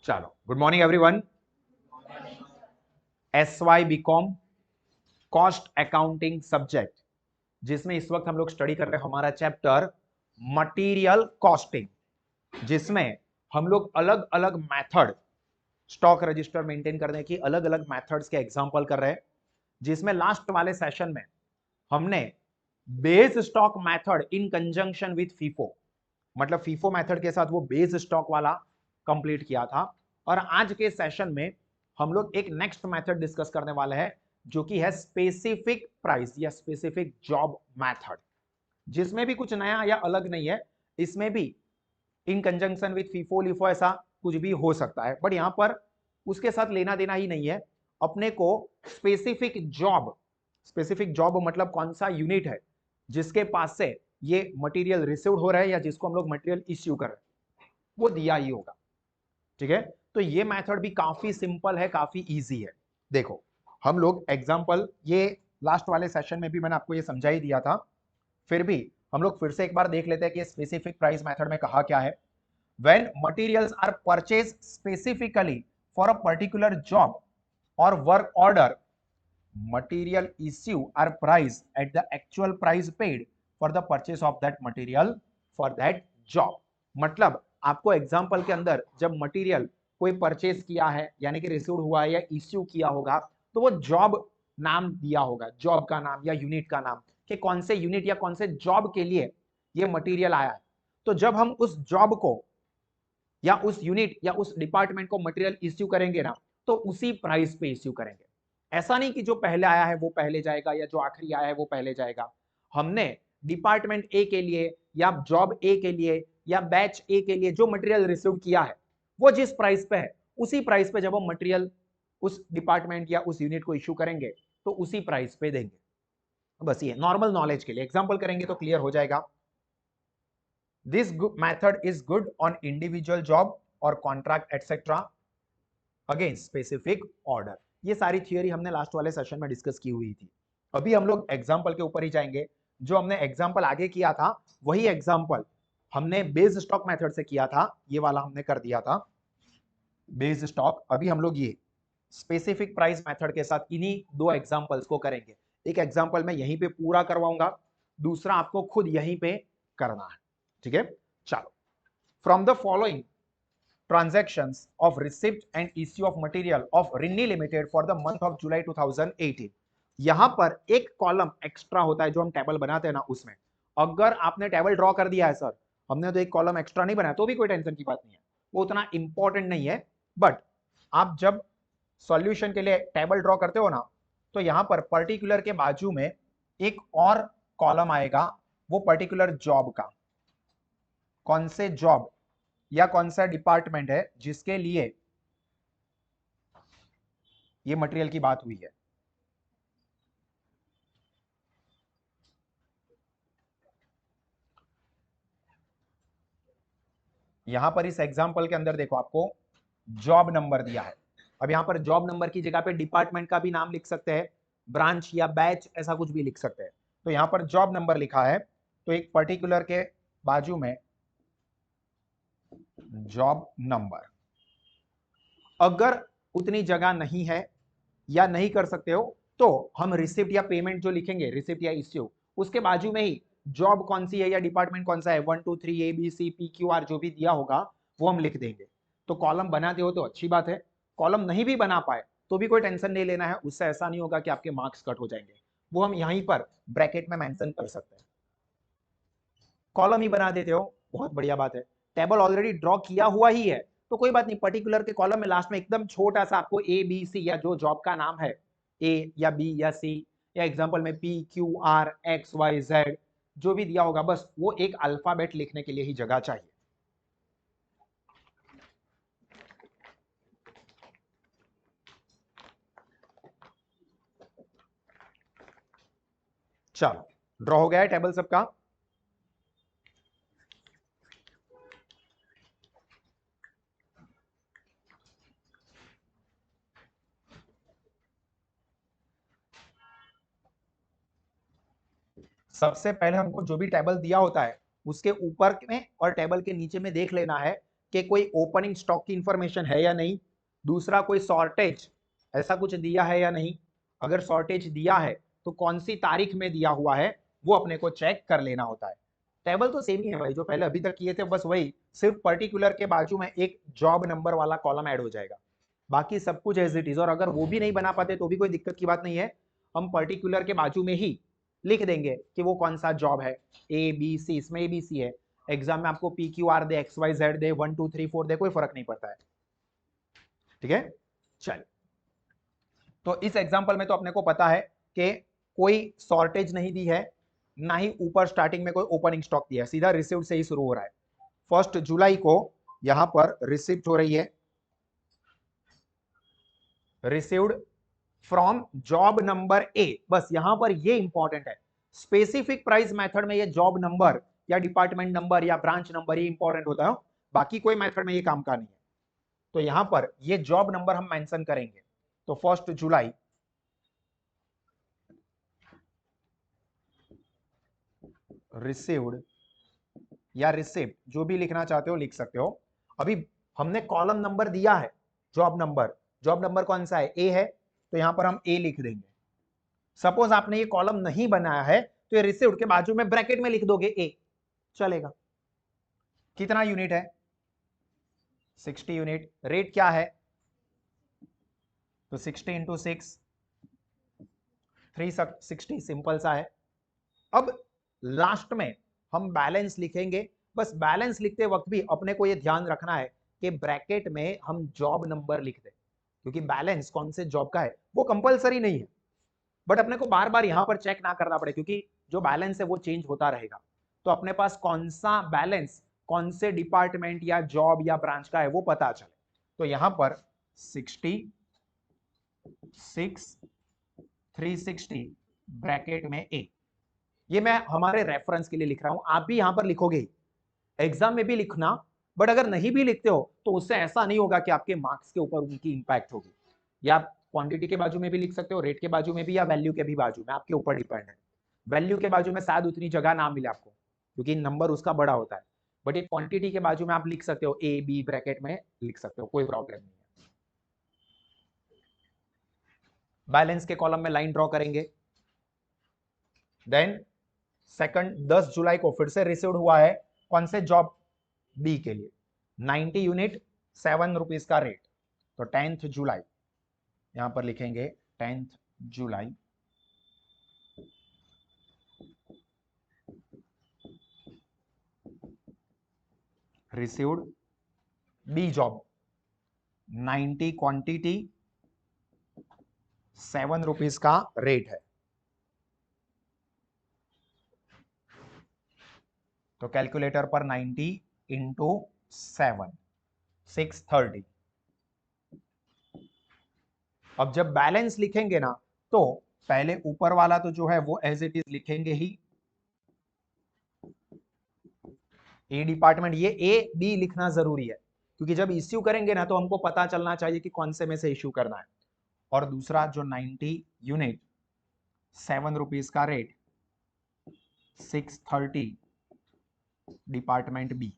चलो, good morning everyone. SY BCom cost accounting subject, जिसमें इस वक्त हम लोग स्टडी कर रहे हैं हमारा चैप्टर मटेरियल कॉस्टिंग, जिसमें हम लोग अलग अलग मेथड, स्टॉक रजिस्टर मेंटेन करने की अलग अलग मेथड्स के एग्जांपल कर रहे हैं। जिसमें लास्ट वाले सेशन में हमने base stock method in conjunction with FIFO, मतलब फीफो मेथड के साथ वो बेस स्टॉक वाला कंप्लीट किया था। और आज के सेशन में हम लोग एक नेक्स्ट मेथड डिस्कस करने वाले हैं, जो कि है स्पेसिफिक प्राइस या स्पेसिफिक जॉब मेथड, जिसमें भी कुछ नया या अलग नहीं है। इसमें भी इन कंजंक्शन विथ फीफो लिफो ऐसा कुछ भी हो सकता है, बट यहां पर उसके साथ लेना देना ही नहीं है। अपने को स्पेसिफिक जॉब मतलब कौन सा यूनिट है जिसके पास से ये मटेरियल रिसीव हो रहा है या जिसको हम लोग मटेरियल इश्यू कर रहे हैं, वो दिया ही होगा। ठीक है, तो ये मेथड भी काफी सिंपल है, काफी इजी है। देखो, हम लोग एग्जांपल, ये लास्ट वाले सेशन में भी मैंने आपको ये समझा ही दिया था, फिर भी हम लोग फिर से एक बार देख लेते हैं कि स्पेसिफिक प्राइस मेथड में कहा क्या है। When materials are purchase specifically for a particular job और work order, material issue are priced at the actual price paid for the purchase of that material for that job। मतलब आपको example के अंदर जब मटेरियल कोई purchase किया है यानी कि रिसीव हुआ है या इश्यू किया होगा, तो वो जॉब नाम दिया होगा, जॉब का नाम या यूनिट का नाम, कि कौन से यूनिट या कौन से जॉब के लिए ये मटेरियल आया है। तो जब हम उस जॉब को या उस यूनिट या उस डिपार्टमेंट को मटेरियल इश्यू करेंगे ना, तो उसी प्राइस पे इश्यू करेंगे। ऐसा नहीं कि जो पहले आया है वो पहले जाएगा या जो आखिरी आया है वो पहले जाएगा। हमने डिपार्टमेंट ए के लिए या जॉब ए के लिए या बैच ए के लिए जो मटेरियल रिसीव किया है, वो जिस प्राइस पे है उसी प्राइस पे जब हम मटेरियल उस डिपार्टमेंट या उस यूनिट को इश्यू करेंगे तो उसी प्राइस पे देंगे। बस ये नॉर्मल नॉलेज के लिए एग्जांपल करेंगे तो क्लियर हो जाएगा। This method is good on individual job और contract etcetera against specific order. ये सारी थियोरी हमने लास्ट वाले सेशन में डिस्कस की हुई थी। अभी हम लोग एग्जांपल के ऊपर ही जाएंगे। जो हमने एग्जांपल आगे किया था वही एग्जांपल हमने बेस स्टॉक मेथड से किया था, ये वाला हमने कर दिया था बेस स्टॉक। अभी हम लोग ये स्पेसिफिक प्राइस मेथड के साथ इन्हीं दो एग्जांपल्स को करेंगे। एक एग्जांपल मैं यहीं पे पूरा करवाऊंगा, दूसरा आपको खुद यहीं पे करना है। ठीक है, चलो। From the following transactions of receipt and issue of material of Rinni Limited for the month of July 2018। यहां पर एक कॉलम एक्स्ट्रा होता है जो हम टेबल बनाते हैं ना, उसमें अगर आपने टेबल ड्रॉ कर दिया है सर, हमने तो एक कॉलम एक्स्ट्रा नहीं बनाया, तो भी कोई टेंशन की बात नहीं है, वो उतना इंपॉर्टेंट नहीं है। बट आप जब सॉल्यूशन के लिए टेबल ड्रॉ करते हो ना, तो यहां पर पर्टिकुलर के बाजू में एक और कॉलम आएगा, वो पर्टिकुलर जॉब का, कौन से जॉब या कौन सा डिपार्टमेंट है जिसके लिए ये मटेरियल की बात हुई है। यहां पर इस एग्जांपल के अंदर देखो, आपको जॉब नंबर दिया है। अब यहां पर जॉब नंबर की जगह पे डिपार्टमेंट का भी नाम लिख सकते हैं, ब्रांच या बैच ऐसा कुछ भी लिख सकते हैं। तो यहां पर जॉब नंबर लिखा है, तो एक पर्टिकुलर के बाजू में जॉब नंबर। अगर उतनी जगह नहीं है या नहीं कर सकते हो, तो हम रिसिप्ट या पेमेंट जो लिखेंगे, रिसिप्ट या इश्यू, उसके बाजू में ही जॉब कौन सी है या डिपार्टमेंट कौन सा है, 1 2 3 ABCPQR जो भी दिया होगा वो हम लिख देंगे। तो कॉलम बनाते हो तो अच्छी बात है, कॉलम नहीं भी बना पाए तो भी कोई टेंशन नहीं लेना है, उससे ऐसा नहीं होगा कि आपके मार्क्स कट हो जाएंगे, वो हम यहीं पर ब्रैकेट में मेंशन कर सकते हैं। कॉलम ही बना देते हो, बहुत बढ़िया बात है। टेबल ऑलरेडी ड्रॉ किया हुआ ही है, तो कोई बात नहीं, पर्टिकुलर के कॉलम में लास्ट में एकदम छोटा सा आपको ABC या जो जॉब का नाम है, ए या बी या सी, या एग्जांपल में PQRXYZ जो भी दिया होगा, बस वो एक अल्फाबेट लिखने के लिए ही जगह चाहिए। चलो, ड्रॉ हो गया है टेबल सबका। सबसे पहले हमको जो भी टेबल दिया होता है उसके ऊपर में और टेबल के नीचे में देख लेना है कि कोई ओपनिंग स्टॉक की इंफॉर्मेशन है या नहीं, दूसरा कोई शॉर्टेज ऐसा कुछ दिया है या नहीं, अगर शॉर्टेज दिया है तो कौन सी तारीख में दिया हुआ है वो अपने को चेक कर लेना होता है। टेबल तो सेम ही है भाई, जो पहले अभी तक किए थे बस वही, सिर्फ पर्टिकुलर के बाजू में एक जॉब नंबर वाला कॉलम ऐड हो जाएगा, बाकी सब कुछ एज इट इज। और अगर वो भी नहीं बना पाते तो भी कोई दिक्कत की बात नहीं है, हम पर्टिकुलर के बाजू में ही लिख देंगे कि वो कौन सा जॉब है, ए बी सी, इसमें ए बी सी है, एग्जाम में आपको पी क्यू आर दे, एक्स वाई जेड दे, 1 2 3 4 दे, कोई फर्क नहीं पड़ता है। ठीक है, चल। तो इस एग्जाम्पल में तो अपने को पता है कि कोई शॉर्टेज नहीं दी है, ना ही ऊपर स्टार्टिंग में कोई ओपनिंग स्टॉक दिया है, सीधा रिसीव्ड से ही शुरू हो रहा है। 1 जुलाई को यहां पर रिसीव्ड हो रही है, received from job number A. बस यहां पर ये इंपॉर्टेंट है, स्पेसिफिक प्राइस मेथड में ये जॉब नंबर या डिपार्टमेंट नंबर या ब्रांच नंबर ये इंपॉर्टेंट होता है, बाकी कोई मेथड में ये काम का नहीं है। तो यहां पर ये जॉब नंबर हम मेंशन करेंगे। तो 1 जुलाई रिसीव्ड या रिसिप्ट, जो भी लिखना चाहते हो लिख सकते हो। अभी हमने कॉलम नंबर दिया है, जॉब नंबर, जॉब नंबर कौन सा है, ए है, तो यहां पर हम ए लिख देंगे। सपोज आपने ये कॉलम नहीं बनाया है तो ये रिसीव्ड के बाजू में ब्रैकेट में लिख दोगे ए, चलेगा। कितना यूनिट है, 60 यूनिट। रेट क्या है, तो 60 इंटू 6, 360, सिंपल सा है। अब लास्ट में हम बैलेंस लिखेंगे। बस बैलेंस लिखते वक्त भी अपने को यह ध्यान रखना है कि ब्रैकेट में हम जॉब नंबर लिख दें, क्योंकि बैलेंस कौन से जॉब का है वो कंपलसरी नहीं है, बट अपने को बार बार यहां पर चेक ना करना पड़े, क्योंकि जो बैलेंस है वो चेंज होता रहेगा। तो अपने पास कौन सा बैलेंस कौन से डिपार्टमेंट या जॉब या ब्रांच का है वो पता चले। तो यहां पर 60, 6, 360 ब्रैकेट में ए, ये मैं हमारे रेफरेंस के लिए लिख रहा हूं, आप भी यहां पर लिखोगे, एग्जाम में भी लिखना, बट अगर नहीं भी लिखते हो तो उससे ऐसा नहीं होगा कि आपके मार्क्स के ऊपर उनकी इंपैक्ट होगी। या आप क्वांटिटी के बाजू में भी लिख सकते हो, रेट के बाजू में भी, या वैल्यू के भी बाजू में, आपके ऊपर डिपेंड है। वैल्यू के बाजू में शायद उतनी जगह ना मिले आपको, क्योंकि नंबर उसका बड़ा होता है, बट ये क्वांटिटी के बाजू में आप लिख सकते हो, ए बी ब्रैकेट में लिख सकते हो, कोई प्रॉब्लम नहीं है। बैलेंस के कॉलम में लाइन ड्रॉ करेंगे। देन सेकंड 10 जुलाई को फिर से रिसीव्ड हुआ है, कौन से जॉब, बी के लिए, 90 यूनिट, 7 रुपीज का रेट। तो 10th जुलाई यहां पर लिखेंगे, 10th जुलाई received B job, 90 quantity, 7 rupees का रेट है। तो कैलकुलेटर पर 90 इंटू 7, 630। अब जब बैलेंस लिखेंगे ना, तो पहले ऊपर वाला तो जो है वो एज इट इज लिखेंगे ही, ए डिपार्टमेंट, ये ए बी लिखना जरूरी है, क्योंकि जब इश्यू करेंगे ना तो हमको पता चलना चाहिए कि कौन से में से इश्यू करना है। और दूसरा जो 90 यूनिट, 7 रुपीज का rate, 630 department B.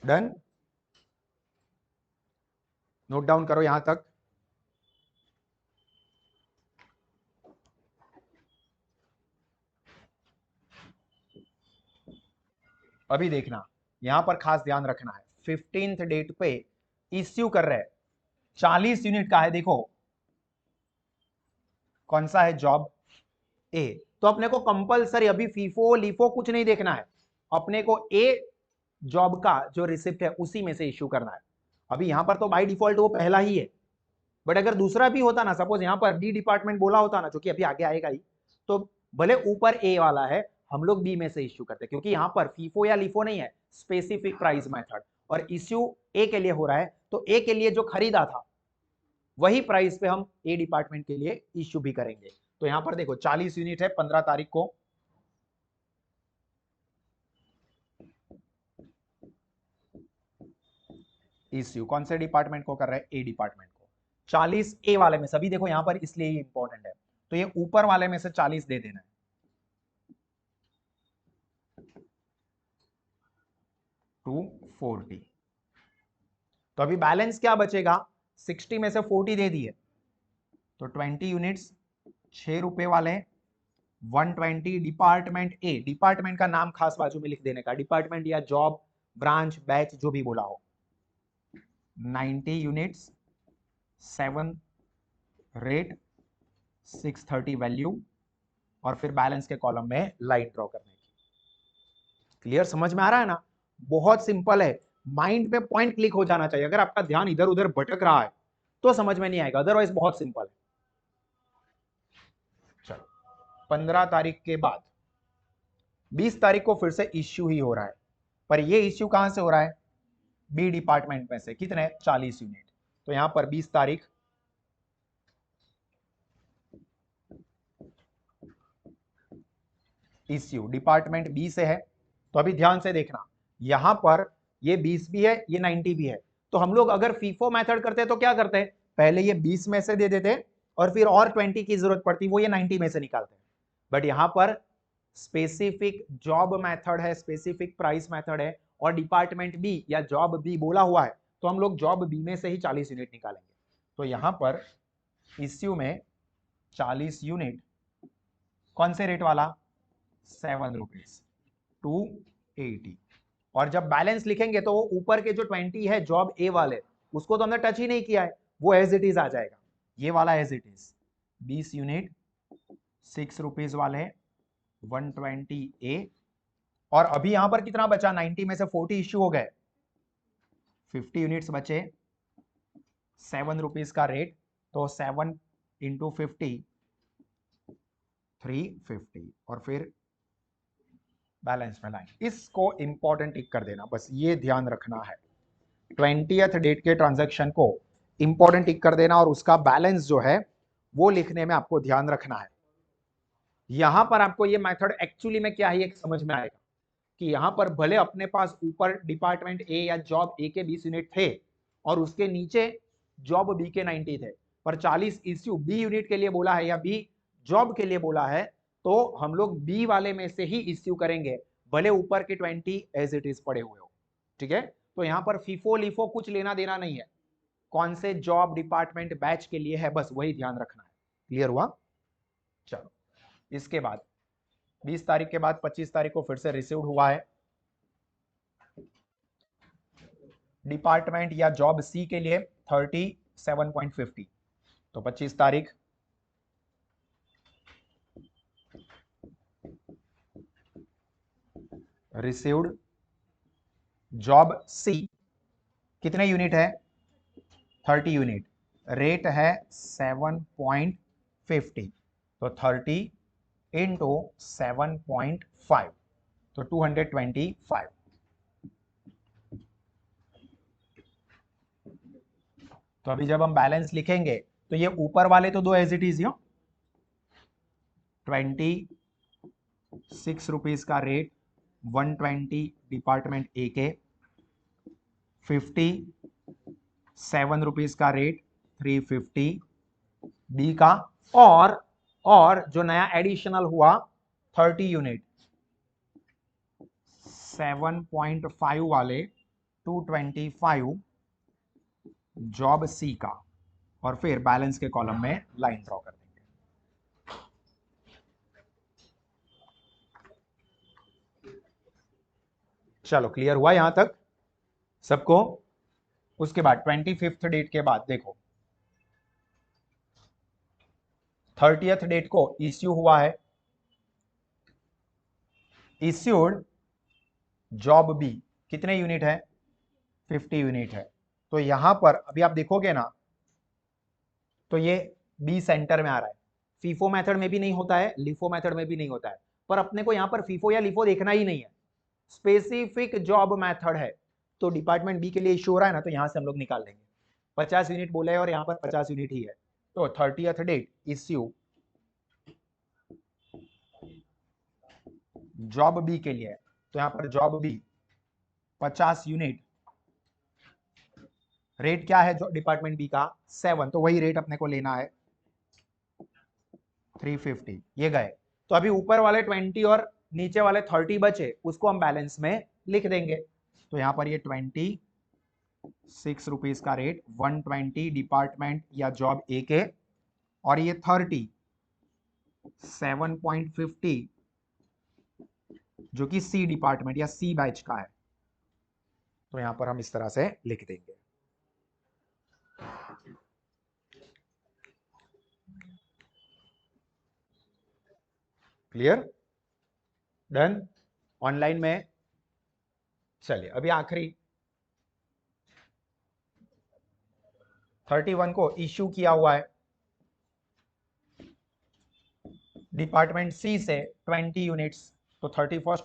Done, note down करो यहां तक। अभी देखना, यहां पर खास ध्यान रखना है, 15th डेट पे इश्यू कर रहे हैं, 40 यूनिट का है, देखो कौन सा है, जॉब ए। तो अपने को कंपलसरी अभी फीफो लीफो कुछ नहीं देखना है, अपने को ए जॉब का जो रिसिप्ट है उसी में से इश्यू करना है। अभी यहां पर तो बाय डिफॉल्ट वो पहला ही है, बट अगर दूसरा भी होता ना, सपोज यहां पर डी डिपार्टमेंट बोला होता ना, जो कि अभी आगे आएगा ही, तो भले ऊपर ए वाला है, हम लोग बी में से इश्यू करते, क्योंकि यहां पर फीफो या लिफो नहीं है, स्पेसिफिक प्राइस मेथड, और इश्यू ए के लिए हो रहा है, तो ए के लिए जो खरीदा था वही प्राइस पे हम ए डिपार्टमेंट के लिए इश्यू भी करेंगे। तो यहां पर देखो 40 यूनिट है 15 तारीख को, इश्यू कौन से डिपार्टमेंट को कर रहे हैं, ए डिपार्टमेंट को। 40 ए वाले में सभी देखो यहां पर, इसलिए ये इंपॉर्टेंट है, तो ये ऊपर वाले में से 40 दे देना है। 240। तो अभी बैलेंस क्या बचेगा, 60 में से 40 दे दिए तो 20 यूनिट्स 6 रुपए वाले 120। डिपार्टमेंट ए, डिपार्टमेंट का नाम खास बाजू में लिख देने का, डिपार्टमेंट या जॉब ब्रांच बैच जो भी बोला हो। 90 यूनिट्स 7 रेट 630 वैल्यू, और फिर बैलेंस के कॉलम में लाइन ड्रॉ करने की। क्लियर, समझ में आ रहा है ना? बहुत सिंपल है, माइंड पे पॉइंट क्लिक हो जाना चाहिए। अगर आपका ध्यान इधर उधर भटक रहा है तो समझ में नहीं आएगा, अदरवाइज बहुत सिंपल है। चलो 15 तारीख के बाद 20 तारीख को फिर से इश्यू ही हो रहा है, पर ये इश्यू कहां से हो रहा है, बी डिपार्टमेंट में से। कितने, 40 यूनिट। तो यहां पर 20 तारीख इश्यू डिपार्टमेंट बी से है। तो अभी ध्यान से देखना, यहां पर ये 20 भी है, ये 90 भी है। तो हम लोग अगर फीफो मेथड करते तो क्या करते हैं, पहले ये 20 में से दे देते और फिर और 20 की जरूरत पड़ती वो ये 90 में से निकालते हैं। बट यहां पर स्पेसिफिक जॉब मेथड है, स्पेसिफिक प्राइस मेथड है, और डिपार्टमेंट बी या जॉब बी बोला हुआ है, तो हम लोग जॉब बी में से ही 40 यूनिट निकालेंगे। तो यहां पर इश्यू में 40 यूनिट कौन से रेट वाला, 7 रुपीज 280। और जब बैलेंस लिखेंगे तो वो ऊपर के जो 20 है जॉब ए वाले, उसको तो हमने टच ही नहीं किया है, वो एज इट इज आ जाएगा, ये वाला as it is. 20 unit 6 rupees वाले 120 ए, और अभी यहां पर कितना बचा, 90 में से 40 इश्यू हो गए, 50 यूनिट्स बचे, 7 रुपीज का रेट, तो 7 इंटू 50 350, और फिर बैलेंस में लाइन। इसको इंपॉर्टेंट टिक कर देना, बस ये ध्यान रखना है, 20th डेट के ट्रांजैक्शन को इंपॉर्टेंट टिक कर देना, और उसका बैलेंस जो है वो लिखने में आपको ध्यान रखना है। यहां पर आपको ये मेथड एक्चुअली में क्या है एक समझ में आएगा, कि यहां पर भले अपने पास ऊपर डिपार्टमेंट ए या जॉब ए के 20 यूनिट थे और उसके नीचे जॉब बी के 90 थे, पर 40 इश्यू बी यूनिट के लिए बोला है या बी जॉब के लिए बोला है, तो हम लोग बी वाले में से ही इश्यू करेंगे, भले ऊपर के 20 एज इट इज पड़े हुए हो। ठीक है, तो यहां पर फीफो लिफो कुछ लेना देना नहीं है, कौन से जॉब डिपार्टमेंट बैच के लिए है, बस वही ध्यान रखना है। क्लियर हुआ? चलो, इसके बाद 20 तारीख के बाद 25 तारीख को फिर से रिसीव्ड हुआ है डिपार्टमेंट या जॉब सी के लिए 37.50। तो 25 तारीख रिसीव्ड जॉब सी, कितने यूनिट है, 30 यूनिट, रेट है 7.50, तो 30 इंटू 7.5, तो 225। तो अभी जब हम बैलेंस लिखेंगे तो ये ऊपर वाले तो दो एज इट इज, 26 रुपीज का रेट 120 डिपार्टमेंट ए के, 57 रुपीज का रेट 350 बी का, और जो नया एडिशनल हुआ 30 यूनिट 7.5 वाले 225 जॉब सी का, और फिर बैलेंस के कॉलम में लाइन ड्रॉ कर देंगे। चलो क्लियर हुआ यहां तक सबको? उसके बाद 25th डेट के बाद देखो 30th डेट को इश्यू हुआ है, इश्यूड जॉब बी, कितने यूनिट है, 50 यूनिट है। तो यहां पर अभी आप देखोगे ना, तो ये बी सेंटर में आ रहा है, फीफो मेथड में भी नहीं होता है, लिफो मेथड में भी नहीं होता है, पर अपने को यहां पर फीफो या लिफो देखना ही नहीं है, स्पेसिफिक जॉब मेथड है। तो डिपार्टमेंट बी के लिए इश्यू हो रहा है ना, तो यहां से हम लोग निकाल देंगे, 50 यूनिट बोले हैं और यहां पर 50 यूनिट ही है। तो 30th date issue job B के लिए, तो यहां पर जॉब बी 50 यूनिट, रेट क्या है जो डिपार्टमेंट बी का 7, तो वही रेट अपने को लेना है 350, ये गए। तो अभी ऊपर वाले 20 और नीचे वाले 30 बचे, उसको हम बैलेंस में लिख देंगे। तो यहाँ पर ये 26 रुपीज का रेट, 120 डिपार्टमेंट या जॉब ए के, और ये 30 7.50 जो कि सी डिपार्टमेंट या सी बैच का है। तो यहां पर हम इस तरह से लिख देंगे। क्लियर? डन? ऑनलाइन में चलिए अभी आखिरी 31 को इश्यू किया हुआ है डिपार्टमेंट सी से 20 यूनिट्स, तो 31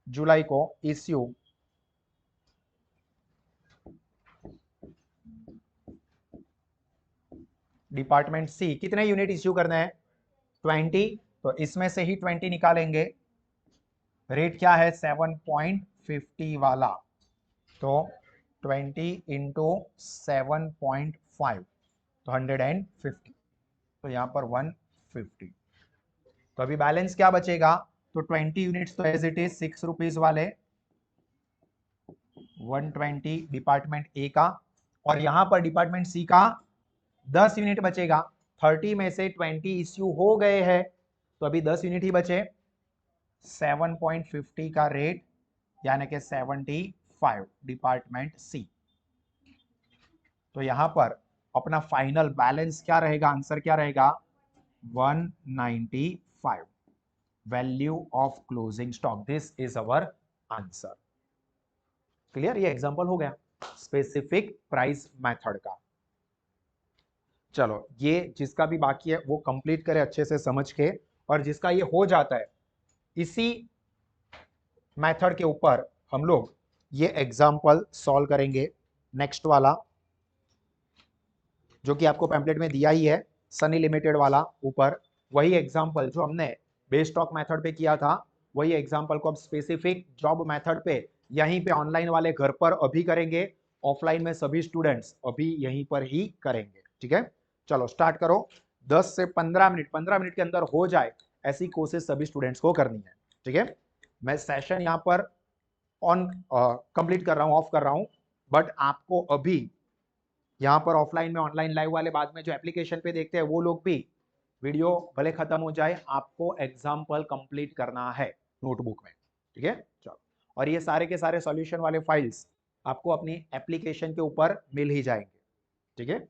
जुलाई को इश्यू डिपार्टमेंट सी कितने यूनिट इश्यू करने हैं? 20, तो इसमें से ही 20 निकालेंगे। रेट क्या है? 7.50 वाला, तो 20 इंटू 7.5 तो 150, तो यहाँ पर 150। तो अभी बैलेंस क्या बचेगा? तो 20 यूनिट्स तो एज इट इज 6 रुपीज वाले, 120 डिपार्टमेंट ए का, और यहां पर डिपार्टमेंट सी का 10 यूनिट बचेगा। 30 में से 20 इश्यू हो गए हैं, तो अभी 10 यूनिट ही बचे। 7.50 का रेट यानी कि 75 डिपार्टमेंट सी। तो यहां पर अपना फाइनल बैलेंस क्या रहेगा? आंसर क्या रहेगा? 195 value of closing stock. This is our answer. Clear? ये एग्जांपल हो गया स्पेसिफिक प्राइस मेथड का। चलो ये जिसका भी बाकी है वो कंप्लीट करें अच्छे से समझ के, और जिसका ये हो जाता है इसी मेथड के ऊपर हम लोग ये एग्जांपल सॉल्व करेंगे। नेक्स्ट वाला जो कि आपको पैम्पलेट में दिया ही है, सनी लिमिटेड वाला, ऊपर वही एग्जांपल जो हमने बेस स्टॉक मेथड पे किया था, वही एग्जांपल को अब स्पेसिफिक जॉब मेथड पे यहीं पे ऑनलाइन वाले घर पर अभी करेंगे, ऑफलाइन में सभी स्टूडेंट्स अभी यहीं पर ही करेंगे। ठीक है, चलो स्टार्ट करो। 10 से 15 मिनट, 15 मिनट के अंदर हो जाए ऐसी कोशिश सभी स्टूडेंट्स को करनी है। ठीक है, मैं सेशन यहाँ पर ऑन कंप्लीट कर रहा हूँ, ऑफ कर रहा हूँ, बट आपको अभी यहाँ पर ऑफलाइन में, ऑनलाइन लाइव वाले बाद में जो एप्लीकेशन पे देखते हैं वो लोग भी वीडियो भले खत्म हो जाए, आपको एग्जाम्पल कंप्लीट करना है नोटबुक में। ठीक है, चलो, और ये सारे के सारे सॉल्यूशन वाले फाइल्स आपको अपनी एप्लीकेशन के ऊपर मिल ही जाएंगे। ठीक है।